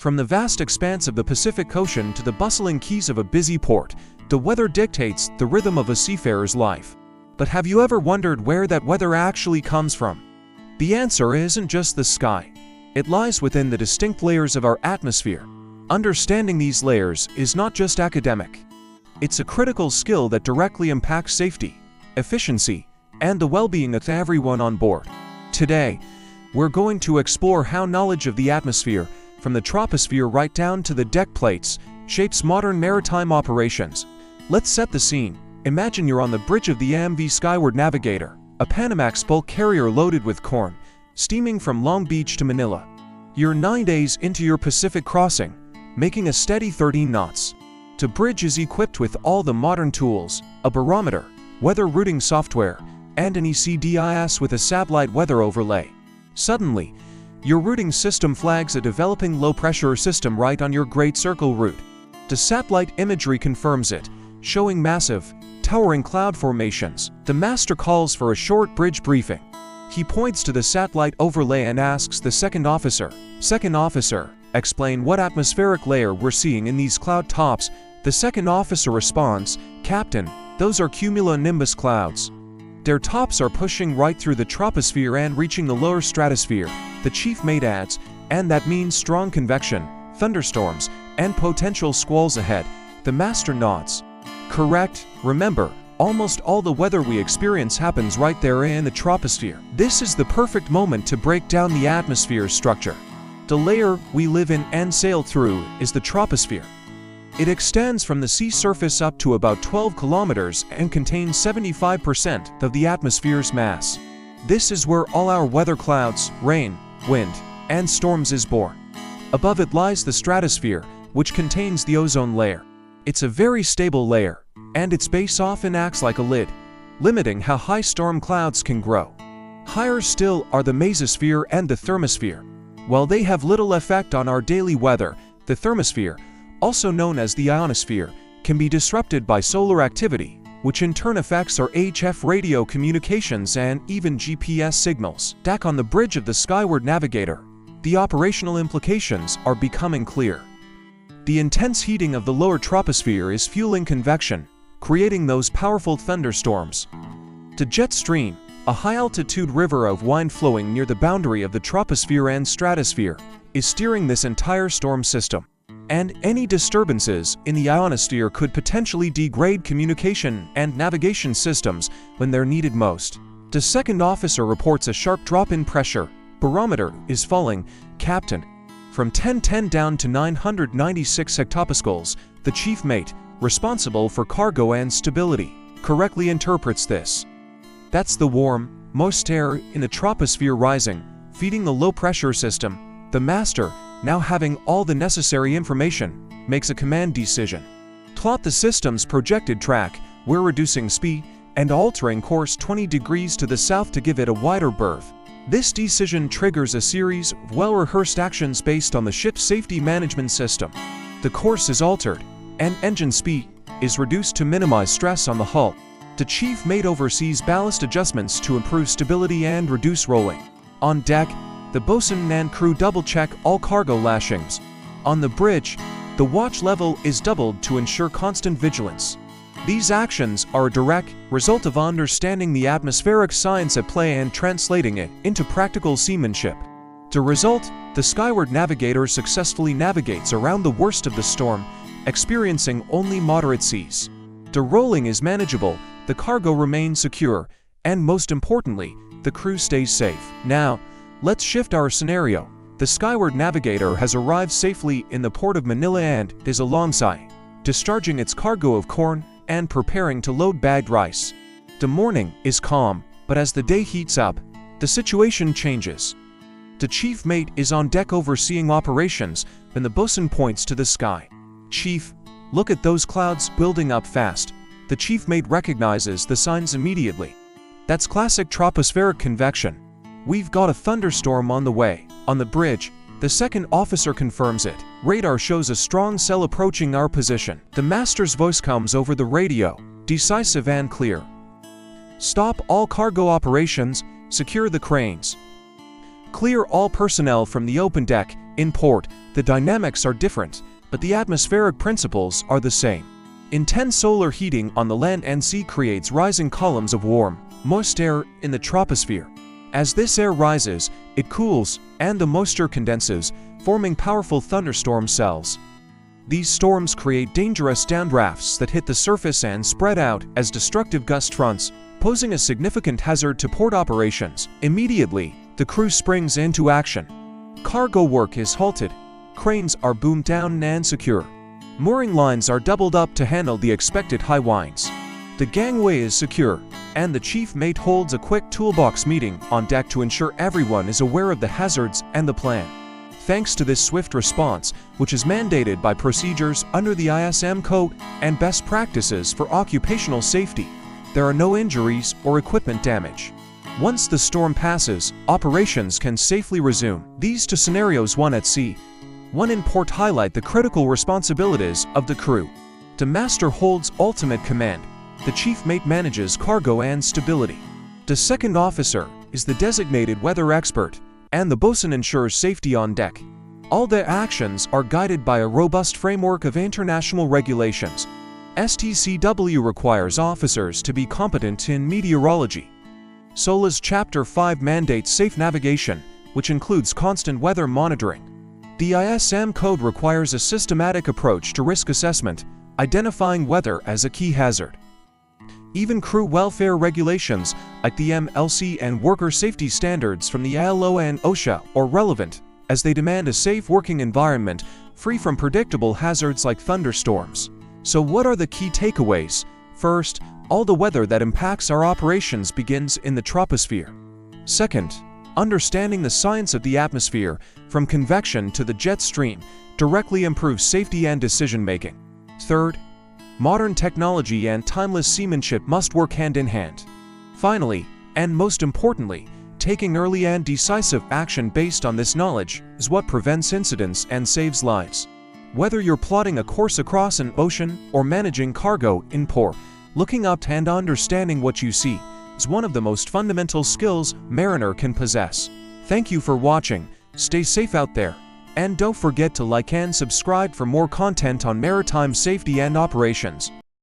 From the vast expanse of the Pacific Ocean to the bustling quays of a busy port, the weather dictates the rhythm of a seafarer's life. But have you ever wondered where that weather actually comes from? The answer isn't just the sky. It lies within the distinct layers of our atmosphere. Understanding these layers is not just academic. It's a critical skill that directly impacts safety, efficiency, and the well-being of everyone on board. Today, we're going to explore how knowledge of the atmosphere, from the troposphere right down to the deck plates, shapes modern maritime operations. Let's set the scene. Imagine you're on the bridge of the MV Skyward Navigator, a Panamax bulk carrier loaded with corn, steaming from Long Beach to Manila. You're 9 days into your Pacific crossing, making a steady 13 knots. The bridge is equipped with all the modern tools, a barometer, weather routing software, and an ECDIS with a satellite weather overlay. Suddenly, your routing system flags a developing low-pressure system right on your Great Circle route. The satellite imagery confirms it, showing massive, towering cloud formations. The master calls for a short bridge briefing. He points to the satellite overlay and asks the second officer, explain what atmospheric layer we're seeing in these cloud tops." The second officer responds, "Captain, those are cumulonimbus clouds. Their tops are pushing right through the troposphere and reaching the lower stratosphere." The chief mate adds, "And that means strong convection, thunderstorms, and potential squalls ahead." The master nods. "Correct. Remember, almost all the weather we experience happens right there in the troposphere. This is the perfect moment to break down the atmosphere's structure. The layer we live in and sail through is the troposphere. It extends from the sea surface up to about 12 kilometers and contains 75% of the atmosphere's mass. This is where all our weather, clouds, rain, wind, and storms is born. Above it lies the stratosphere, which contains the ozone layer. It's a very stable layer, and its base often acts like a lid, limiting how high storm clouds can grow. Higher still are the mesosphere and the thermosphere. While they have little effect on our daily weather, the thermosphere, also known as the ionosphere, can be disrupted by solar activity, which in turn affects our HF radio communications and even GPS signals. Back on the bridge of the Skyward Navigator, the operational implications are becoming clear. The intense heating of the lower troposphere is fueling convection, creating those powerful thunderstorms. The jet stream, a high-altitude river of wind flowing near the boundary of the troposphere and stratosphere, is steering this entire storm system. And any disturbances in the ionosphere could potentially degrade communication and navigation systems when they're needed most. The second officer reports a sharp drop in pressure. "Barometer is falling, Captain." From 1010 down to 996 hectopascals, the chief mate, responsible for cargo and stability, correctly interprets this. That's the warm, moist air in the troposphere rising, feeding the low-pressure system. The master, now having all the necessary information, makes a command decision. Plot the system's projected track. We're reducing speed and altering course 20 degrees to the south to give it a wider berth. This decision triggers a series of well-rehearsed actions based on the ship's safety management system. The course is altered, and engine speed is reduced to minimize stress on the hull. The chief mate oversees ballast adjustments to improve stability and reduce rolling. On deck, the bosun and crew double-check all cargo lashings. On the bridge, the watch level is doubled to ensure constant vigilance. These actions are a direct result of understanding the atmospheric science at play and translating it into practical seamanship. The result, the Skyward Navigator successfully navigates around the worst of the storm, experiencing only moderate seas. The rolling is manageable, the cargo remains secure, and most importantly, the crew stays safe. Now, let's shift our scenario. The Skyward Navigator has arrived safely in the port of Manila and is alongside, discharging its cargo of corn and preparing to load bagged rice. The morning is calm, but as the day heats up, the situation changes. The chief mate is on deck overseeing operations when the bosun points to the sky. "Chief, look at those clouds building up fast." The chief mate recognizes the signs immediately. That's classic tropospheric convection. "We've got a thunderstorm on the way." On the bridge, the second officer confirms it. "Radar shows a strong cell approaching our position." The master's voice comes over the radio, decisive and clear. "Stop all cargo operations, secure the cranes. Clear all personnel from the open deck In port, the dynamics are different, but the atmospheric principles are the same. Intense solar heating on the land and sea creates rising columns of warm, moist air in the troposphere. As this air rises, it cools, and the moisture condenses, forming powerful thunderstorm cells. These storms create dangerous downdrafts that hit the surface and spread out as destructive gust fronts, posing a significant hazard to port operations. Immediately, the crew springs into action. Cargo work is halted. Cranes are boomed down and secure. Mooring lines are doubled up to handle the expected high winds. The gangway is secure, and the chief mate holds a quick toolbox meeting on deck to ensure everyone is aware of the hazards and the plan. Thanks to this swift response, which is mandated by procedures under the ISM Code and best practices for occupational safety, there are no injuries or equipment damage. Once the storm passes, operations can safely resume. These two scenarios, one at sea, one in port, highlight the critical responsibilities of the crew. The master holds ultimate command. The chief mate manages cargo and stability. The second officer is the designated weather expert, and the bosun ensures safety on deck. All their actions are guided by a robust framework of international regulations. STCW requires officers to be competent in meteorology. SOLAS Chapter 5 mandates safe navigation, which includes constant weather monitoring. The ISM Code requires a systematic approach to risk assessment, identifying weather as a key hazard. Even crew welfare regulations, like the MLC and worker safety standards from the ILO and OSHA, are relevant, as they demand a safe working environment free from predictable hazards like thunderstorms. So what are the key takeaways? First, all the weather that impacts our operations begins in the troposphere. Second, understanding the science of the atmosphere, from convection to the jet stream, directly improves safety and decision-making. Third, modern technology and timeless seamanship must work hand in hand. Finally, and most importantly, taking early and decisive action based on this knowledge is what prevents incidents and saves lives. Whether you're plotting a course across an ocean or managing cargo in port, looking up and understanding what you see is one of the most fundamental skills mariner can possess. Thank you for watching. Stay safe out there. And don't forget to like and subscribe for more content on maritime safety and operations.